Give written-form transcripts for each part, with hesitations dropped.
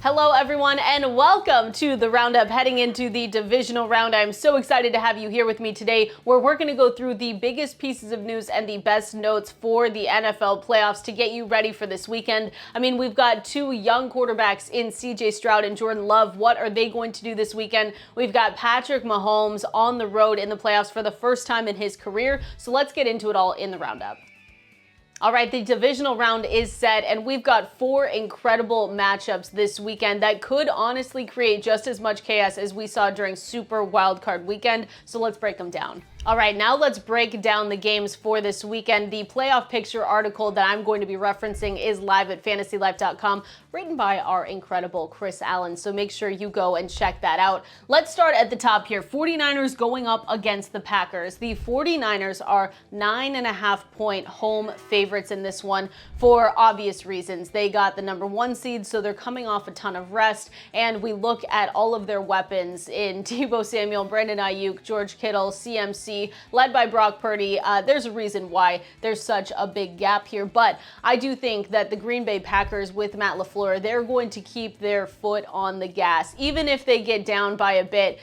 Hello everyone and welcome to the Roundup heading into the Divisional Round. I'm so excited to have you here with me today where we're going to go through the biggest pieces of news and the best notes for the NFL playoffs to get you ready for this weekend. I mean, we've got two young quarterbacks in CJ Stroud and Jordan Love. What are they going to do this weekend? We've got Patrick Mahomes on the road in the playoffs for the first time in his career. So let's get into it all in the Roundup. All right, the divisional round is set, and we've got four incredible matchups this weekend that could honestly create just as much chaos as we saw during Super Wildcard Weekend. So let's break them down. All right, now let's break down the games for this weekend. The playoff picture article that I'm going to be referencing is live at fantasylife.com, written by our incredible Chris Allen. So make sure you go and check that out. Let's start at the top here. 49ers going up against the Packers. The 49ers are 9.5-point home favorites in this one for obvious reasons. They got the number one seed, so they're coming off a ton of rest. And we look at all of their weapons in Deebo Samuel, Brandon Ayuk, George Kittle, CMC, led by Brock Purdy. There's a reason why there's such a big gap here, but I do think that the Green Bay Packers with Matt LaFleur, they're going to keep their foot on the gas. Even if they get down by a bit,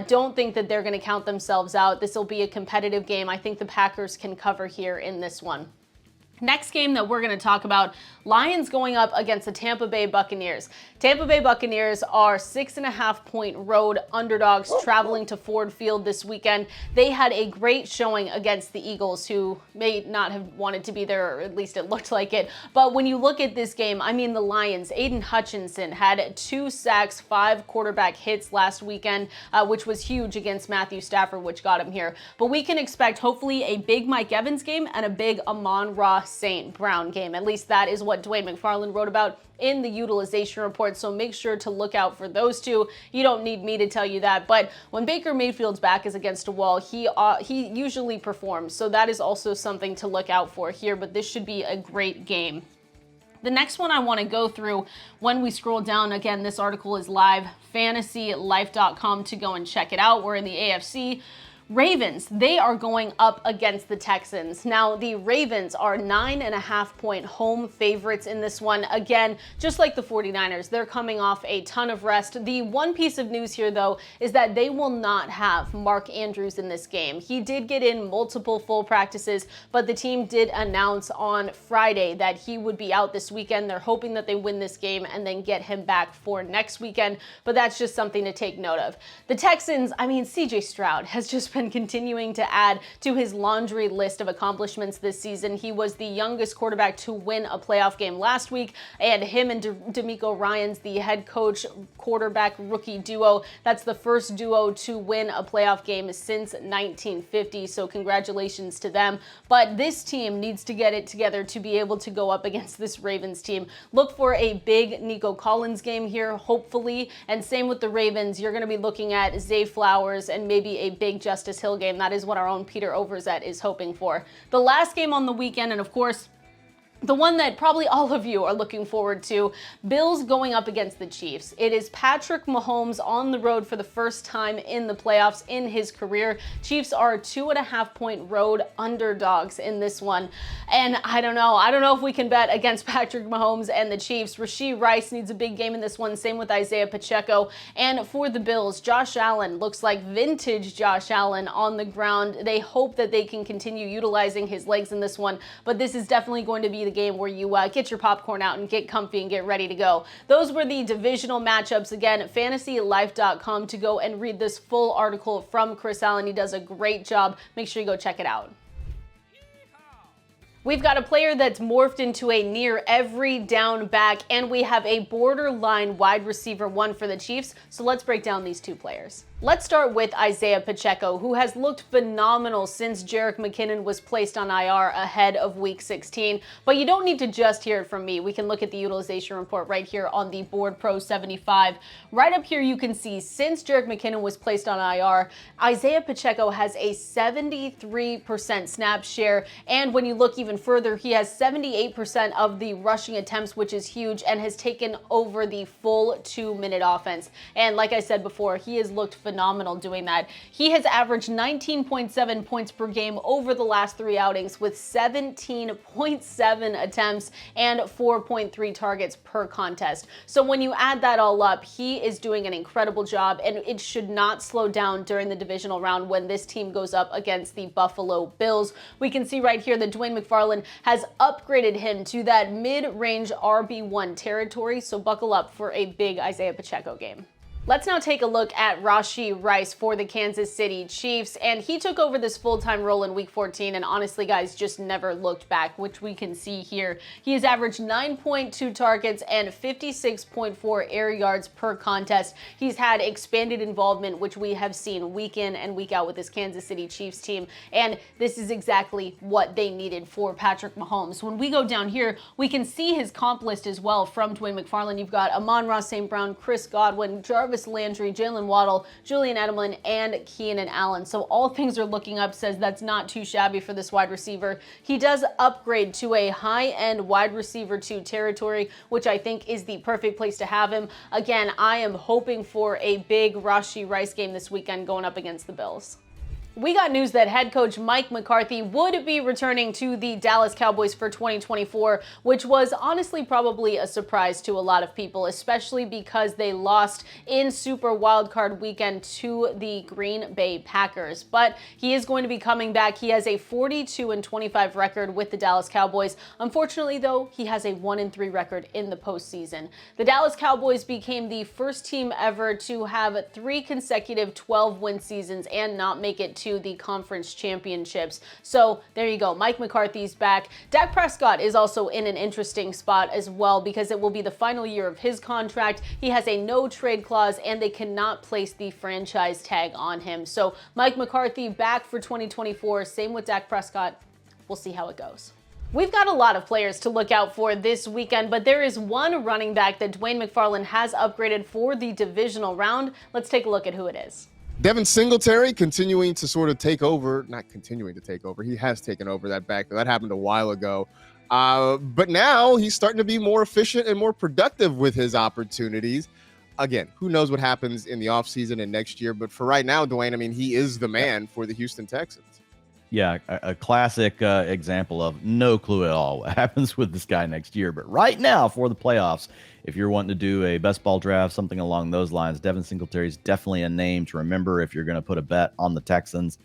don't think that they're going to count themselves out. This will be a competitive game. I think the Packers can cover here in this one. Next game that we're going to talk about, Lions going up against the Tampa Bay Buccaneers. Tampa Bay Buccaneers are 6.5-point road underdogs traveling to Ford Field this weekend. They had a great showing against the Eagles, who may not have wanted to be there, or at least it looked like it. But when you look at this game, I mean, the Lions, Aiden Hutchinson had 2 sacks, 5 quarterback hits last weekend, which was huge against Matthew Stafford, which got him here. But we can expect hopefully a big Mike Evans game and a big Amon-Ra St. Brown game. At least that is what Dwayne McFarland wrote about in the utilization report, so make sure to look out for those two. You don't need me to tell you that, but when Baker Mayfield's back is against a wall, he usually performs, so that is also something to look out for here, but this should be a great game. The next one I want to go through when we scroll down, again, this article is live, fantasylife.com to go and check it out. We're in the AFC. Ravens, they are going up against the Texans. Now, the Ravens are 9.5-point home favorites in this one. Again, just like the 49ers, they're coming off a ton of rest. The one piece of news here, though, is that they will not have Mark Andrews in this game. He did get in multiple full practices, but the team did announce on Friday that he would be out this weekend. They're hoping that they win this game and then get him back for next weekend, but that's just something to take note of. The Texans, I mean, CJ Stroud has just been continuing to add to his laundry list of accomplishments this season. He was the youngest quarterback to win a playoff game last week, and him and DeMeco Ryans, the head coach quarterback rookie duo, that's the first duo to win a playoff game since 1950, so congratulations to them. But this team needs to get it together to be able to go up against this Ravens team. Look for a big Nico Collins game here, hopefully, and same with the Ravens. You're going to be looking at Zay Flowers and maybe a big Justice Hill game. That is what our own Peter Overzet is hoping for. The last game on the weekend, and of course, the one that probably all of you are looking forward to, Bills going up against the Chiefs. It is Patrick Mahomes on the road for the first time in the playoffs in his career. Chiefs are 2.5-point road underdogs in this one. And I don't know if we can bet against Patrick Mahomes and the Chiefs. Rashi Rice needs a big game in this one. Same with Isaiah Pacheco. And for the Bills, Josh Allen looks like vintage Josh Allen on the ground. They hope that they can continue utilizing his legs in this one, but this is definitely going to be the game where you get your popcorn out and get comfy and get ready to go. Those were the divisional matchups. Again, fantasylife.com to go and read this full article from Chris Allen. He does a great job. Make sure you go check it out. We've got a player that's morphed into a near every down back, and we have a borderline wide receiver 1 for the Chiefs. So let's break down these two players. Let's start with Isaiah Pacheco, who has looked phenomenal since Jerick McKinnon was placed on IR ahead of Week 16. But you don't need to just hear it from me. We can look at the utilization report right here on the Board Pro 75. Right up here you can see since Jerick McKinnon was placed on IR, Isaiah Pacheco has a 73% snap share. And when you look even further, he has 78% of the rushing attempts, which is huge, and has taken over the full 2-minute offense. And like I said before, he has looked phenomenal phenomenal doing that. He has averaged 19.7 points per game over the last 3 outings with 17.7 attempts and 4.3 targets per contest. So when you add that all up, he is doing an incredible job, and it should not slow down during the divisional round when this team goes up against the Buffalo Bills. We can see right here that Dwayne McFarland has upgraded him to that mid-range RB1 territory, so buckle up for a big Isaiah Pacheco game. Let's now take a look at Rashi Rice for the Kansas City Chiefs, and he took over this full-time role in Week 14, and honestly, guys, just never looked back, which we can see here. He has averaged 9.2 targets and 56.4 air yards per contest. He's had expanded involvement, which we have seen week in and week out with this Kansas City Chiefs team, and this is exactly what they needed for Patrick Mahomes. When we go down here, we can see his comp list as well from Dwayne McFarland. You've got Amon-Ra St. Brown, Chris Godwin, Jarvis Landry, Jalen Waddle, Julian Edelman, and Keenan Allen. So all things are looking up, says that's not too shabby for this wide receiver. He does upgrade to a high-end wide receiver 2 territory, which I think is the perfect place to have him. Again, I am hoping for a big Rashi Rice game this weekend going up against the Bills. We got news that head coach Mike McCarthy would be returning to the Dallas Cowboys for 2024, which was honestly probably a surprise to a lot of people, especially because they lost in Super Wildcard Weekend to the Green Bay Packers. But he is going to be coming back. He has a 42-25 record with the Dallas Cowboys. Unfortunately, though, he has a 1-3 record in the postseason. The Dallas Cowboys became the first team ever to have 3 consecutive 12-win seasons and not make it to the conference championships. So there you go. Mike McCarthy's back. Dak Prescott is also in an interesting spot as well because it will be the final year of his contract. He has a no trade clause and they cannot place the franchise tag on him. So Mike McCarthy back for 2024. Same with Dak Prescott. We'll see how it goes. We've got a lot of players to look out for this weekend, but there is one running back that Dwayne McFarland has upgraded for the divisional round. Let's take a look at who it is. Devin Singletary continuing to sort of take over, not continuing to take over. He has taken over that back. That happened a while ago. But now he's starting to be more efficient and more productive with his opportunities. Again, who knows what happens in the offseason and next year. But for right now, Dwayne, I mean, he is the man for the Houston Texans. Yeah, a classic example of no clue at all what happens with this guy next year. But right now for the playoffs, if you're wanting to do a best ball draft, something along those lines, Devin Singletary is definitely a name to remember if you're going to put a bet on the Texans.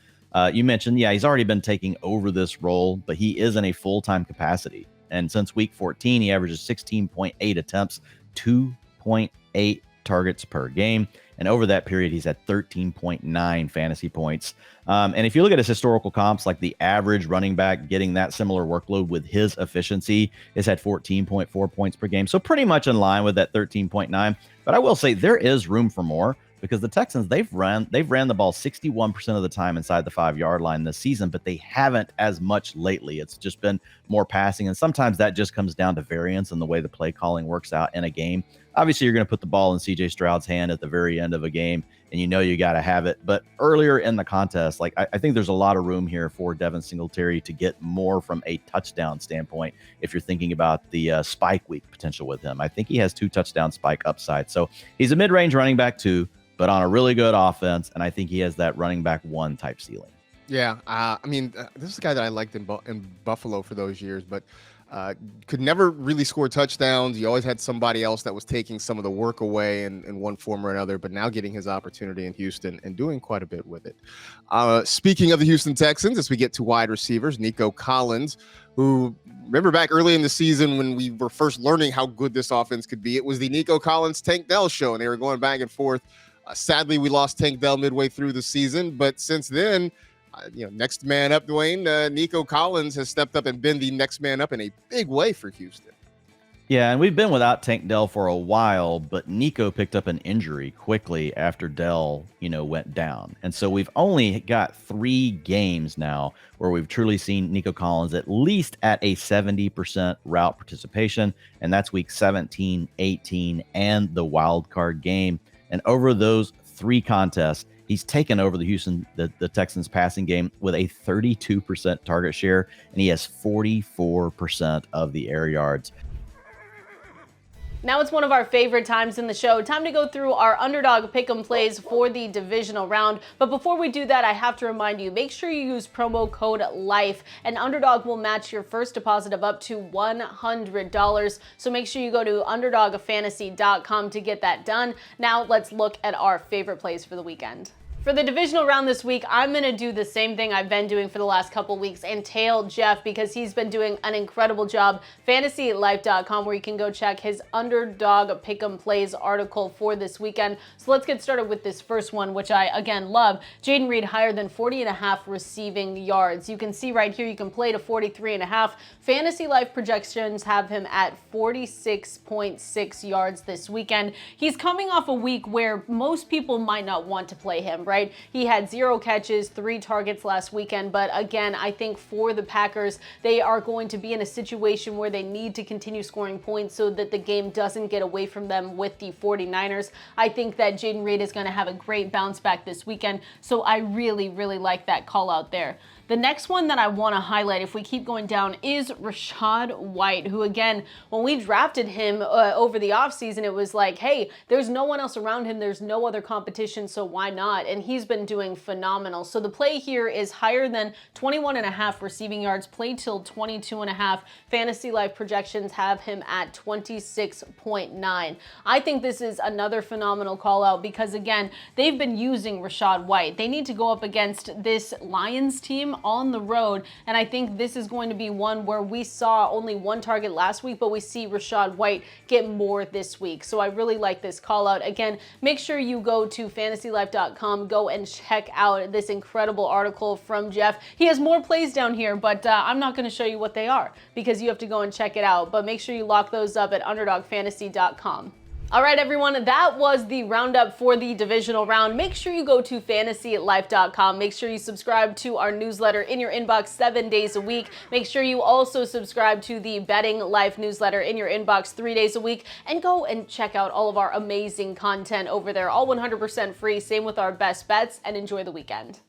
You mentioned, yeah, he's already been taking over this role, but he is in a full-time capacity. And since week 14, he averages 16.8 attempts, 2.8 targets per game. And over that period, he's at 13.9 fantasy points. And if you look at his historical comps, like the average running back getting that similar workload with his efficiency is at 14.4 points per game. So pretty much in line with that 13.9. But I will say there is room for more because the Texans, they've ran the ball 61% of the time inside the 5-yard line this season, but they haven't as much lately. It's just been more passing. And sometimes that just comes down to variance and the way the play calling works out in a game. Obviously, you're going to put the ball in CJ Stroud's hand at the very end of a game, and you know you got to have it. But earlier in the contest, like I think there's a lot of room here for Devin Singletary to get more from a touchdown standpoint if you're thinking about the spike week potential with him. I think he has 2 touchdown spike upside. So he's a mid-range running back 2, but on a really good offense, and I think he has that running back 1 type ceiling. Yeah, I mean, this is a guy that I liked in Buffalo for those years, but could never really score touchdowns. You always had somebody else that was taking some of the work away in one form or another, but now getting his opportunity in Houston and doing quite a bit with it. Speaking of the Houston Texans, as we get to wide receivers, Nico Collins, who, remember back early in the season when we were first learning how good this offense could be, it was the Nico Collins Tank Dell show, and they were going back and forth. Sadly, we lost Tank Dell midway through the season, but since then, next man up, Dwayne, Nico Collins has stepped up and been the next man up in a big way for Houston. Yeah, and we've been without Tank Dell for a while, but Nico picked up an injury quickly after Dell, went down. And so we've only got 3 games now where we've truly seen Nico Collins at least at a 70% route participation, and that's week 17, 18, and the wild card game. And over those 3 contests, he's taken over the Texans passing game with a 32% target share, and he has 44% of the air yards. Now it's one of our favorite times in the show. Time to go through our Underdog Pick'em plays for the divisional round. But before we do that, I have to remind you, make sure you use promo code LIFE, and Underdog will match your first deposit of up to $100. So make sure you go to underdogfantasy.com to get that done. Now let's look at our favorite plays for the weekend. For the divisional round this week, I'm going to do the same thing I've been doing for the last couple weeks and tail Jeff because he's been doing an incredible job. FantasyLife.com, where you can go check his Underdog Pick'em Plays article for this weekend. So let's get started with this first one, which I, again, love. Jayden Reed higher than 40.5 receiving yards. You can see right here, you can play to 43.5. Fantasy Life projections have him at 46.6 yards this weekend. He's coming off a week where most people might not want to play him, right? He had 0 catches, 3 targets last weekend, but again, I think for the Packers, they are going to be in a situation where they need to continue scoring points so that the game doesn't get away from them with the 49ers. I think that Jayden Reed is going to have a great bounce back this weekend, so I really, really like that call out there. The next one that I want to highlight, if we keep going down, is Rachaad White, who again, when we drafted him over the offseason, it was like, hey, there's no one else around him, there's no other competition, so why not? And he's been doing phenomenal. So the play here is higher than 21.5 receiving yards, play till 22.5. Fantasy Life projections have him at 26.9. I think this is another phenomenal call out because again, they've been using Rachaad White. They need to go up against this Lions team on the road, and I think this is going to be one where we saw only 1 target last week, but we see Rachaad White get more this week. So I really like this call out. Again, make sure you go to fantasylife.com, go and check out this incredible article from Jeff. He has more plays down here, but I'm not going to show you what they are because you have to go and check it out. But make sure you lock those up at underdogfantasy.com. All right, everyone, that was the roundup for the divisional round. Make sure you go to fantasylife.com. Make sure you subscribe to our newsletter in your inbox 7 days a week. Make sure you also subscribe to the Betting Life newsletter in your inbox 3 days a week. And go and check out all of our amazing content over there, all 100% free. Same with our best bets, and enjoy the weekend.